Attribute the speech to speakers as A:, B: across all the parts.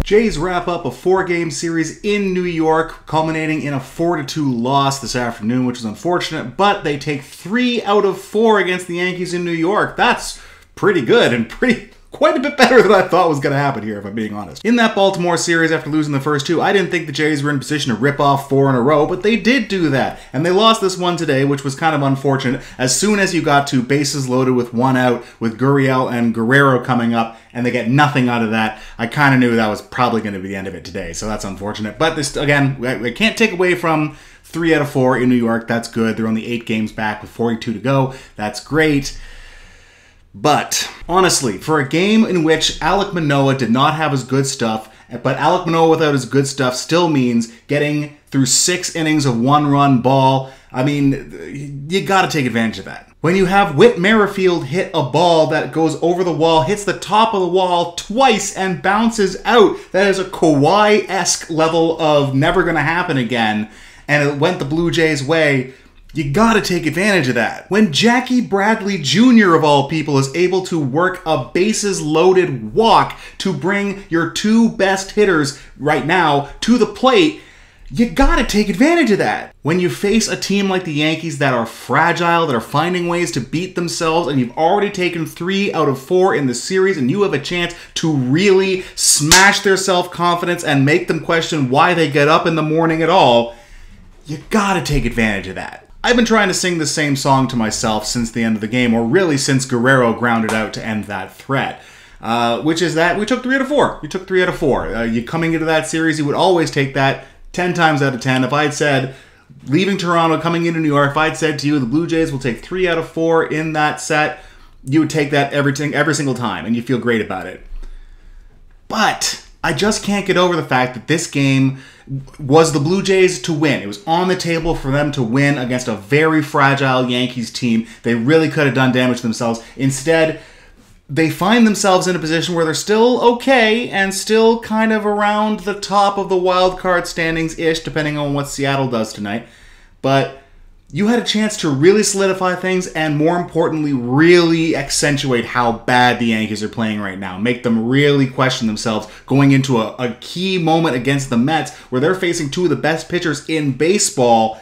A: Jays wrap up a 4-game series in New York, culminating in a 4-2 loss this afternoon, which is unfortunate, but they take 3 out of 4 against the Yankees in New York. That's pretty good and quite a bit better than I thought was going to happen here, if I'm being honest. In that Baltimore series, after losing the first 2, I didn't think the Jays were in position to rip off 4 in a row, but they did do that. And they lost this one today, which was kind of unfortunate. As soon as you got to bases loaded with 1 out, with Gurriel and Guerrero coming up, and they get nothing out of that, I kind of knew that was probably going to be the end of it today, so that's unfortunate. But this, again, I can't take away from 3 out of 4 in New York. That's good. They're only 8 games back with 42 to go. That's great. But, honestly, for a game in which Alek Manoah did not have his good stuff, but Alek Manoah without his good stuff still means getting through 6 innings of 1-run ball, I mean, you gotta take advantage of that. When you have Whit Merrifield hit a ball that goes over the wall, hits the top of the wall twice and bounces out, that is a Kawhi-esque level of never gonna happen again, and it went the Blue Jays' way. You gotta take advantage of that. When Jackie Bradley Jr. of all people is able to work a bases-loaded walk to bring your 2 best hitters right now to the plate, you gotta take advantage of that. When you face a team like the Yankees that are fragile, that are finding ways to beat themselves, and you've already taken 3 out of 4 in the series, and you have a chance to really smash their self-confidence and make them question why they get up in the morning at all, you gotta take advantage of that. I've been trying to sing the same song to myself since the end of the game, or really since Guerrero grounded out to end that threat. Which is that we took 3 out of 4. You took 3 out of 4. You coming into that series, you would always take that 10 times out of 10. If I had said, leaving Toronto, coming into New York, if I had said to you, the Blue Jays will take 3 out of 4 in that set, you would take that every single time, and you feel great about it. But I just can't get over the fact that this game was the Blue Jays to win. It was on the table for them to win against a very fragile Yankees team. They really could have done damage to themselves. Instead, they find themselves in a position where they're still okay and still kind of around the top of the wild card standings-ish, depending on what Seattle does tonight. But you had a chance to really solidify things and, more importantly, really accentuate how bad the Yankees are playing right now. Make them really question themselves going into a key moment against the Mets where they're facing 2 of the best pitchers in baseball.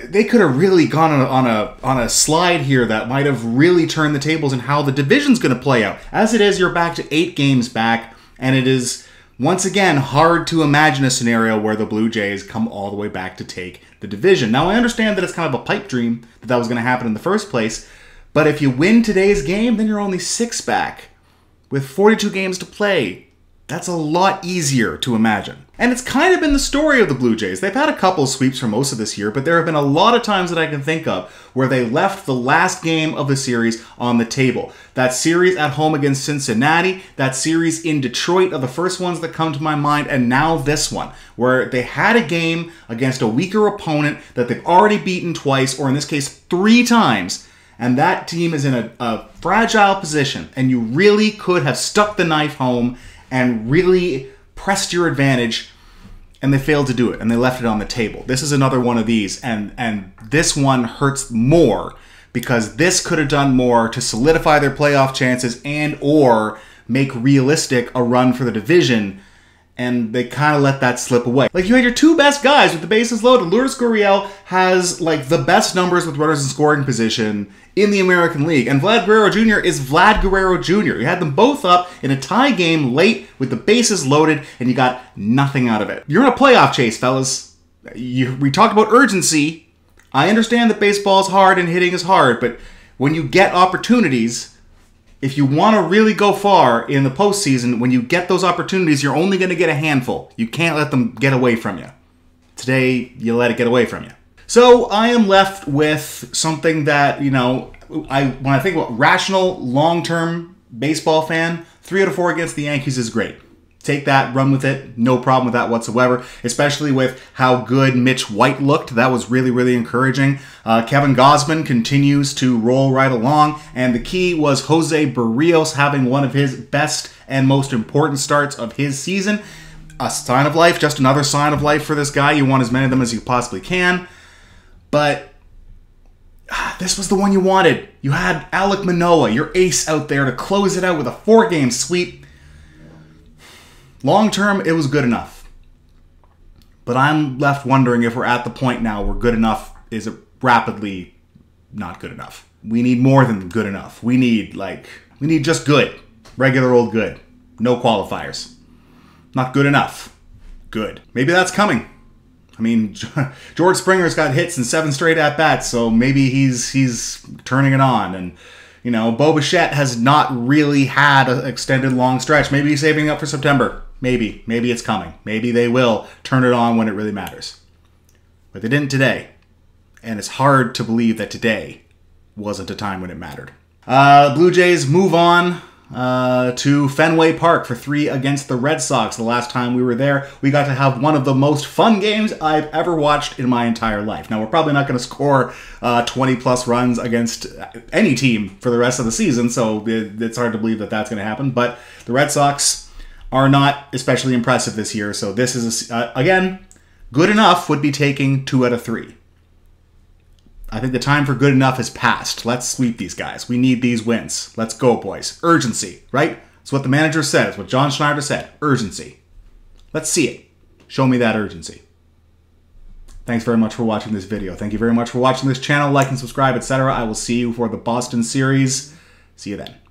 A: They could have really gone on a slide here that might have really turned the tables in how the division's going to play out. As it is, you're back to 8 games back, and it is, once again, hard to imagine a scenario where the Blue Jays come all the way back to take the division. Now, I understand that it's kind of a pipe dream that was going to happen in the first place, but if you win today's game, then you're only 6 back with 42 games to play. That's a lot easier to imagine. And it's kind of been the story of the Blue Jays. They've had a couple of sweeps for most of this year, but there have been a lot of times that I can think of where they left the last game of the series on the table. That series at home against Cincinnati, that series in Detroit are the first ones that come to my mind, and now this one, where they had a game against a weaker opponent that they've already beaten twice, or in this case 3 times, and that team is in a fragile position, and you really could have stuck the knife home and really pressed your advantage, and they failed to do it, and they left it on the table. This is another one of these, and this one hurts more because this could have done more to solidify their playoff chances and or make realistic a run for the division, and they kind of let that slip away. Like, you had your 2 best guys with the bases loaded. Lourdes Gurriel has, like, the best numbers with runners in scoring position in the American League, and Vlad Guerrero Jr. is Vlad Guerrero Jr. You had them both up in a tie game late with the bases loaded, and you got nothing out of it. You're in a playoff chase, fellas. We talked about urgency. I understand that baseball is hard and hitting is hard, but when you get opportunities, if you want to really go far in the postseason, when you get those opportunities, you're only going to get a handful. You can't let them get away from you. Today, you let it get away from you. So I am left with something that, you know, when I think about rational, long-term baseball fan, 3 out of 4 against the Yankees is great. Take that, run with it, no problem with that whatsoever, especially with how good Mitch White looked. That was really, really encouraging. Kevin Gausman continues to roll right along, and the key was Jose Barrios having one of his best and most important starts of his season. A sign of life, just another sign of life for this guy. You want as many of them as you possibly can. But this was the one you wanted. You had Alek Manoah, your ace, out there to close it out with a 4-game sweep. Long term, it was good enough. But I'm left wondering if we're at the point now where good enough is rapidly not good enough. We need more than good enough. We need just good. Regular old good. No qualifiers. Not good enough. Good. Maybe that's coming. I mean, George Springer's got hits in 7 straight at-bats, so maybe he's turning it on. And, you know, Bo Bichette has not really had an extended long stretch. Maybe he's saving up for September. Maybe. Maybe it's coming. Maybe they will turn it on when it really matters. But they didn't today. And it's hard to believe that today wasn't a time when it mattered. Blue Jays move on to Fenway Park for 3 against the Red Sox. The last time we were there, we got to have one of the most fun games I've ever watched in my entire life. Now, we're probably not going to score 20-plus runs against any team for the rest of the season, so it's hard to believe that that's going to happen. But the Red Sox are not especially impressive this year, so this is, again, good enough would be taking 2 out of 3. I think the time for good enough has passed. Let's sweep these guys. We need these wins. Let's go, boys. Urgency, right? It's what the manager said. It's what John Schneider said. Urgency. Let's see it. Show me that urgency. Thanks very much for watching this video. Thank you very much for watching this channel. Like and subscribe, etc. I will see you for the Boston series. See you then.